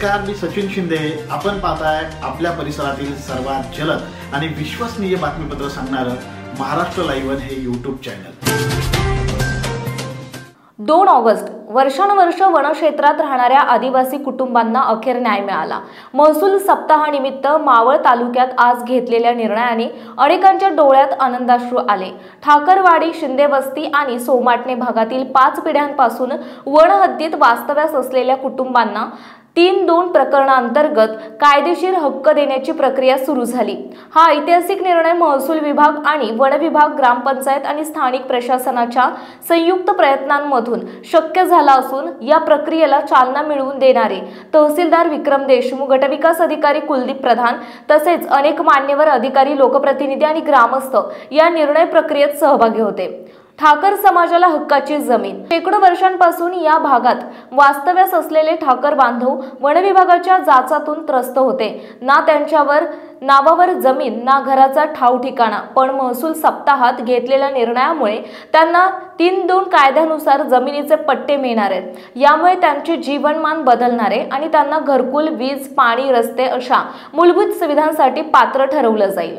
नमस्कार, मी सचिन शिंदे। आपण पाहताय आपल्या परिसरातील सर्वात जलद आणि विश्वसनीय बातमीपत्र सांगणारं महाराष्ट्र लाईव्ह हे यूट्यूब चॅनल। 2 ऑगस्ट वर्षानुवर्ष वनक्षेत्रात राहणाऱ्या आदिवासी कुटुंबांना अखेर न्याय मिळाला। महसूल सप्ताहानिमित्त मावळ तालुक्यात आज घेतलेल्या निर्णयाने अनेकांच्या डोळ्यात आनंदाश्रू आले। ठाकरवाडी, शिंदे वस्ती आणि सोमाटणे भागातील 5 पिढ्यांपासून वन हद्दीत वास्तव्यास असलेल्या कुटुंबांना 3-2 प्रकरणांतर्गत कायदेशीर हक्क देण्याची प्रक्रिया सुरू झाली। हा ऐतिहासिक निर्णय महसूल विभाग आणि वन विभाग, ग्रामपंचायत आणि स्थानिक प्रशासनाच्या संयुक्त प्रयत्नांमधून शक्य झाला असून या प्रक्रियेला चालना मिळवून देणारे तहसीलदार विक्रम देशमुख, गटविकास अधिकारी कुलदीप प्रधान तसेच अनेक मान्यवर अधिकारी, लोकप्रतिनिधी आणि ग्रामस्थ या निर्णय प्रक्रियेत सहभागी होते। ठाकर समाजाला हक्काची जमीन। शेकडो वर्षांपासून या भागात वास्तव्यास असलेले ठाकर बांधव वन विभागाच्या जाचातून त्रस्त होते। ना त्यांच्यावर नावावर जमीन, ना घराचा ठाव ठिकाणा, पण महसूल सप्ताहात घेतलेल्या निर्णयामुळे त्यांना 3-2 कायद्यानुसार जमिनीचे पट्टे मिळणार आहेत। यामुळे त्यांचे जीवनमान बदलणार आहे आणि त्यांना घरकुल, वीज, पाणी, रस्ते अशा मूलभूत सुविधांसाठी पात्र ठरवलं जाईल।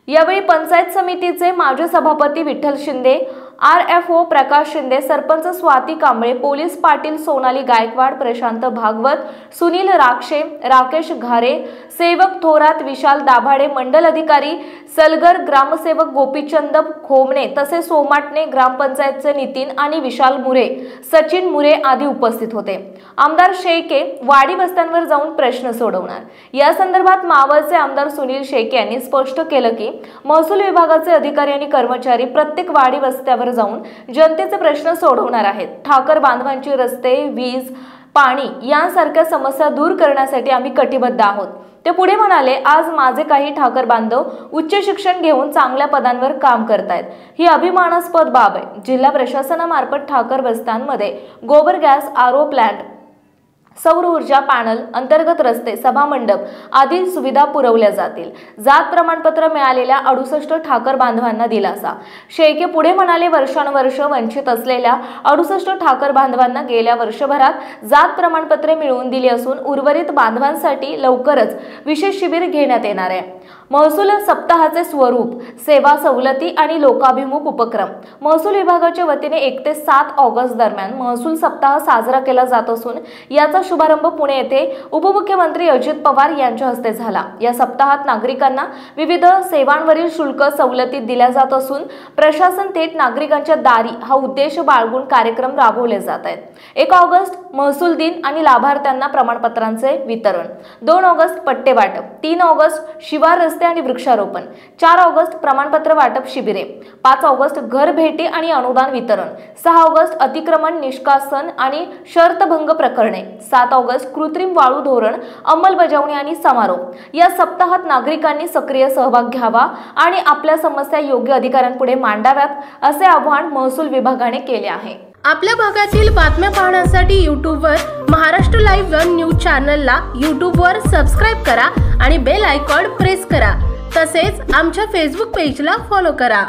यावेळी पंचायत समितीचे माजी सभापती विठ्ठल शिंदे, RFO प्रकाश शिंदे, सरपंच स्वाती कांबळे, पोलीस पाटील सोनाली गायकवाड, प्रशांत भागवत, सुनील राक्षे, राकेश घारे, सेवक थोरात, विशाल दाभाडे, मंडल अधिकारी सलगर, ग्रामसेवक गोपीचंद खोमणे तसेच सोमाटणे ग्रामपंचायतचे नितीन आणि विशाल मुरे, सचिन मुरे आदी उपस्थित होते। आमदार शेळके वाडी वस्त्यांवर जाऊन प्रश्न सोडवणार। या संदर्भात मावळचे आमदार सुनील शेळके यांनी स्पष्ट केलं की महसूल विभागाचे अधिकारी आणि कर्मचारी प्रत्येक वाडी वस्त्यावर जाऊन जनतेचे प्रश्न सोडवणार आहेत। ठाकर बांधवांची रस्ते, वीज, पाणी यांसारख्या समस्या दूर करण्यासाठी आम्ही कटिबद्ध आहोत। ते पुढे म्हणाले, आज माझे काही ठाकर बांधव उच्च शिक्षण घेऊन चांगल्या पदांवर काम करतायत। ही अभिमानास्पद बाब आहे। जिल्हा प्रशासनामार्फत ठाकर वस्त्यांमध्ये गोबर गॅस, RO प्लांट, सौर ऊर्जा पॅनल, अंतर्गत रस्ते, सभामंडप आदी सुविधा पुरवल्या जातील। जात प्रमाणपत्र मिळालेल्या 68 ठाकर बांधवांना दिलासा। शेळके पुढे म्हणाले, वर्षानुवर्ष वंचित असलेल्या 68 ठाकर बांधवांना गेल्या वर्षभरात जात प्रमाणपत्रे मिळवून दिली असून उर्वरित बांधवांसाठी लवकरच विशेष शिबिर घेण्यात येणार आहे। महसूल सप्ताहाचे स्वरूप, सेवा, सवलती आणि लोकाभिमुख उपक्रम। महसूल विभागाच्या वतीने 1 ते 7 ऑगस्ट दरम्यान महसूल सप्ताह साजरा केला जात असून याचा शुभारंभ पुणे येथे उपमुख्यमंत्री अजित पवार यांच्या हस्ते झाला। या सप्ताहात नागरिकांना विविध सेवांवरील शुल्क सवलती दिल्या जात असून प्रशासन थेट नागरिकांच्या दारी हा उद्देश बाळगून कार्यक्रम राबवले जात आहेत। 1 ऑगस्ट महसूल दिन आणि लाभार्थ्यांना प्रमाणपत्रांचे वितरण, 2 ऑगस्ट पट्टे वाटप, 3 ऑगस्ट शिवार रस्ते आणि वृक्षारोपण, 4 ऑगस्ट प्रमाणपत्र वाटप शिबिरे, 5 ऑगस्ट घर भेटी आणि अनुदान वितरण, 6 ऑगस्ट अतिक्रमण निष्कासन आणि शर्तभंग प्रकरणे, 7 ऑगस्ट कृत्रिम वाळू धोरण अंमलबजावणी आणि समारोप। या सप्ताहात नागरिकांनी सक्रिय सहभाग घ्यावा आणि आपल्या समस्या योग्य अधिकाऱ्यांपुढे मांडाव्यात असे आवाहन महसूल विभागाने केले आहे। आपल्या भागातील बातम्या पाहण्यासाठी यूट्यूबवर महाराष्ट्र लाईव्ह न्यूज चॅनलला यूट्यूबवर सबस्क्राईब करा आणि बेल आयकॉन प्रेस करा। तसेच आमच्या फेसबुक पेजला फॉलो करा।